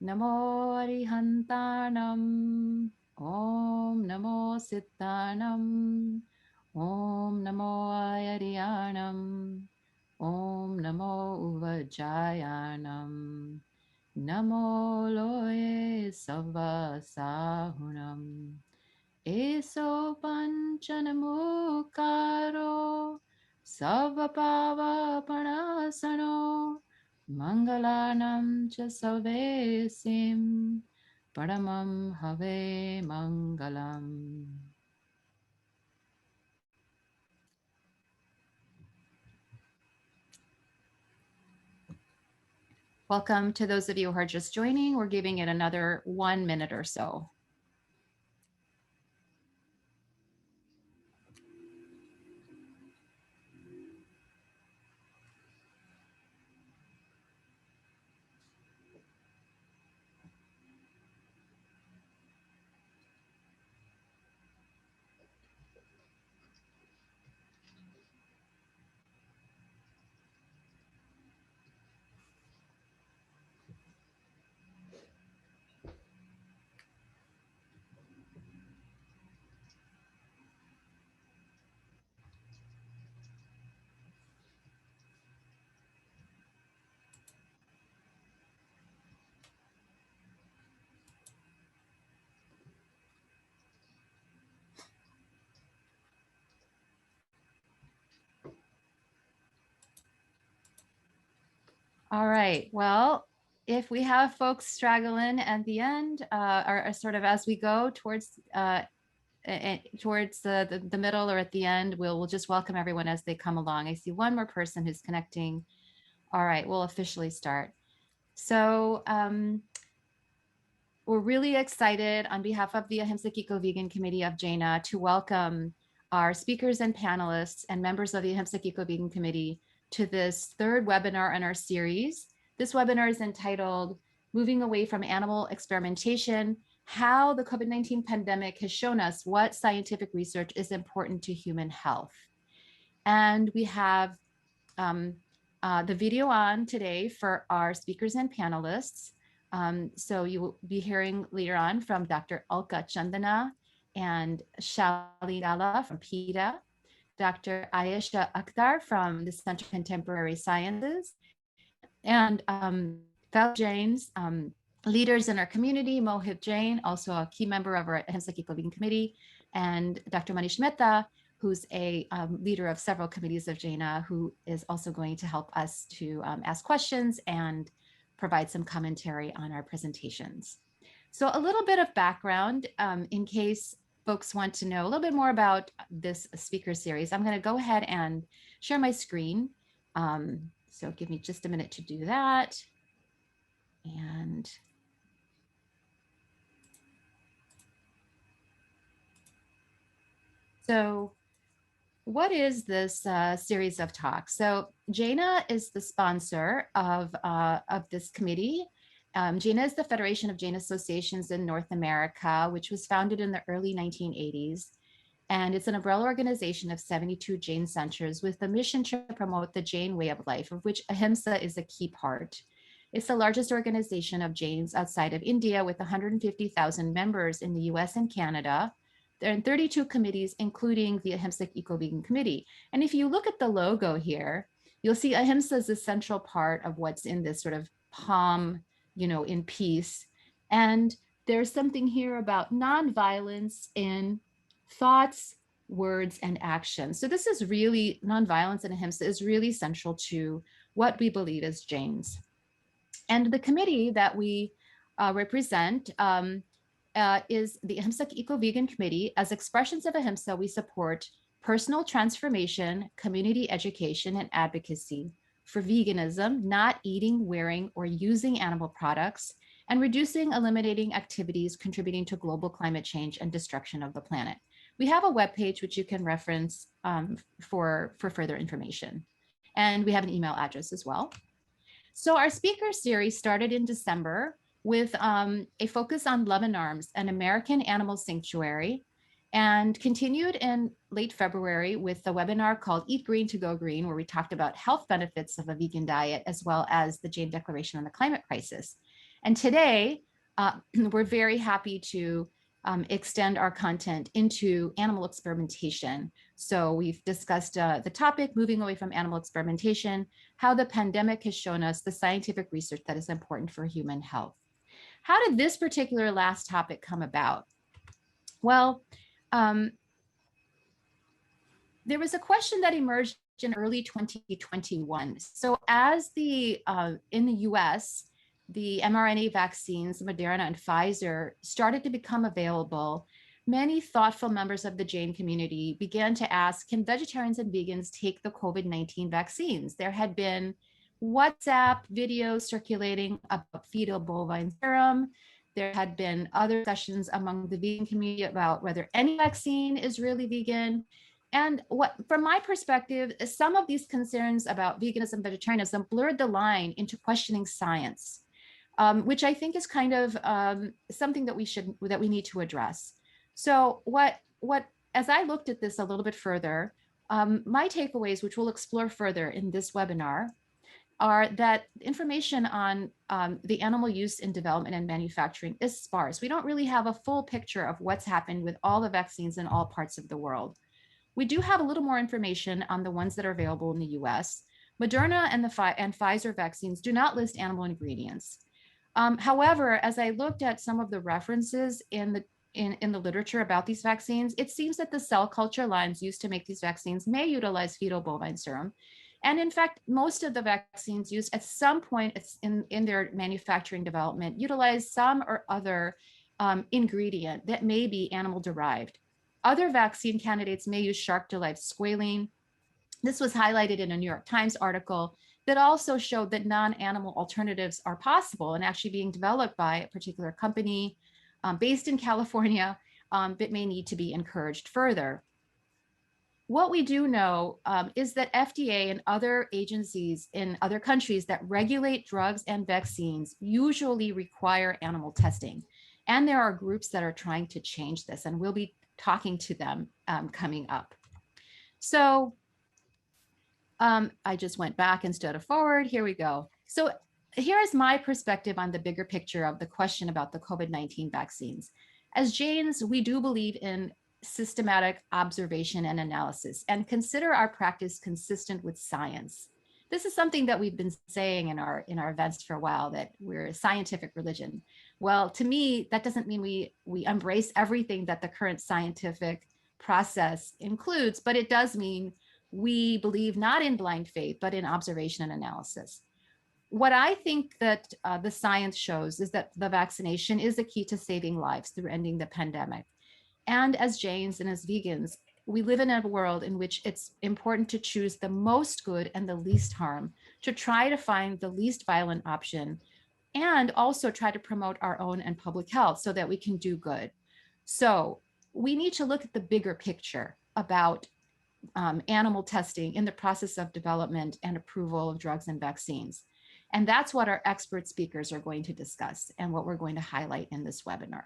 Namo Arihantanam. Om Namo Sittanam. Om Namo Ayariyanam. Om Namo Uvajayanam. Namo Loye Sava Sahunam. Eso Panchanamukaro Savapava Panasano Mangalanam cha Salvesim Paramam Have Mangalam. Welcome to those of you who are just joining. We're giving it another 1 minute or so. All right. Well, if we have folks straggling at the end, or sort of as we go towards the middle or at the end, we'll just welcome everyone as they come along. I see one more person who's connecting. All right, we'll officially start. So we're really excited on behalf of the Ahimsa Eco Vegan Committee of Jina to welcome our speakers and panelists and members of the Ahimsa Eco Vegan Committee to this third webinar in our series. This webinar is entitled Moving Away from Animal Experimentation, How the COVID-19 Pandemic Has Shown Us What Scientific Research is Important to Human Health. And we have the video on today for our speakers and panelists. So you will be hearing later on from Dr. Alka Chandana and Shalini Dalla from PETA, Dr. Ayesha Akhtar from the Center for Contemporary Sciences, and fellow Jains, leaders in our community, Mohit Jain, also a key member of our Ahimsa Eco Vegan Committee, and Dr. Manish Mehta, who's a leader of several committees of Jina, who is also going to help us to ask questions and provide some commentary on our presentations. So a little bit of background in case folks want to know a little bit more about this speaker series. I'm going to go ahead and share my screen. So give me just a minute to do that. And so what is this series of talks? So Jina is the sponsor of this committee. Jina is the Federation of Jain Associations in North America, which was founded in the early 1980s. And it's an umbrella organization of 72 Jain centers with the mission to promote the Jain way of life, of which Ahimsa is a key part. It's the largest organization of Jains outside of India with 150,000 members in the US and Canada. There are 32 committees, including the Ahimsa Eco Vegan Committee. And if you look at the logo here, you'll see Ahimsa is a central part of what's in this sort of palm, in peace. And there's something here about nonviolence in thoughts, words, and actions. So this is really, nonviolence in Ahimsa is really central to what we believe as Jains. And the committee that we represent is the Ahimsa Eco Vegan Committee. As expressions of Ahimsa, we support personal transformation, community education, and advocacy for veganism, not eating, wearing, or using animal products, and reducing, eliminating activities contributing to global climate change and destruction of the planet. We have a webpage which you can reference for further information. And we have an email address as well. So our speaker series started in December with a focus on Love and Arms, an American animal sanctuary, and continued in late February with the webinar called Eat Green to Go Green, where we talked about health benefits of a vegan diet, as well as the Jain Declaration on the Climate Crisis. And today, we're very happy to extend our content into animal experimentation. So we've discussed the topic, moving away from animal experimentation, how the pandemic has shown us the scientific research that is important for human health. How did this particular last topic come about? Well, there was a question that emerged in early 2021. So as in the US, the mRNA vaccines, Moderna and Pfizer, started to become available, many thoughtful members of the Jain community began to ask, can vegetarians and vegans take the COVID-19 vaccines? There had been WhatsApp videos circulating about fetal bovine serum. There had been other discussions among the vegan community about whether any vaccine is really vegan. And from my perspective, some of these concerns about veganism, vegetarianism blurred the line into questioning science, which I think is kind of something that we need to address. So as I looked at this a little bit further, my takeaways, which we'll explore further in this webinar, are that information on the animal use in development and manufacturing is sparse. We don't really have a full picture of what's happened with all the vaccines in all parts of the world. We do have a little more information on the ones that are available in the US. Moderna and Pfizer vaccines do not list animal ingredients. However, as I looked at some of the references in the literature about these vaccines, it seems that the cell culture lines used to make these vaccines may utilize fetal bovine serum. And in fact, most of the vaccines used at some point in their manufacturing development utilize some or other ingredient that may be animal derived. Other vaccine candidates may use shark-derived squalene. This was highlighted in a New York Times article that also showed that non-animal alternatives are possible and actually being developed by a particular company based in California that may need to be encouraged further. What we do know is that FDA and other agencies in other countries that regulate drugs and vaccines usually require animal testing. And there are groups that are trying to change this, and we'll be talking to them coming up. So I just went back instead of forward. Here we go. So here is my perspective on the bigger picture of the question about the COVID-19 vaccines. As Jains, we do believe in systematic observation and analysis and consider our practice consistent with science. This is something that we've been saying in our events for a while, that we're a scientific religion. Well, to me, that doesn't mean we embrace everything that the current scientific process includes, but it does mean we believe not in blind faith, but in observation and analysis. What I think that the science shows is that the vaccination is the key to saving lives through ending the pandemic. And as Jains and as vegans, we live in a world in which it's important to choose the most good and the least harm, to try to find the least violent option, and also try to promote our own and public health so that we can do good. So we need to look at the bigger picture about animal testing in the process of development and approval of drugs and vaccines. And that's what our expert speakers are going to discuss and what we're going to highlight in this webinar.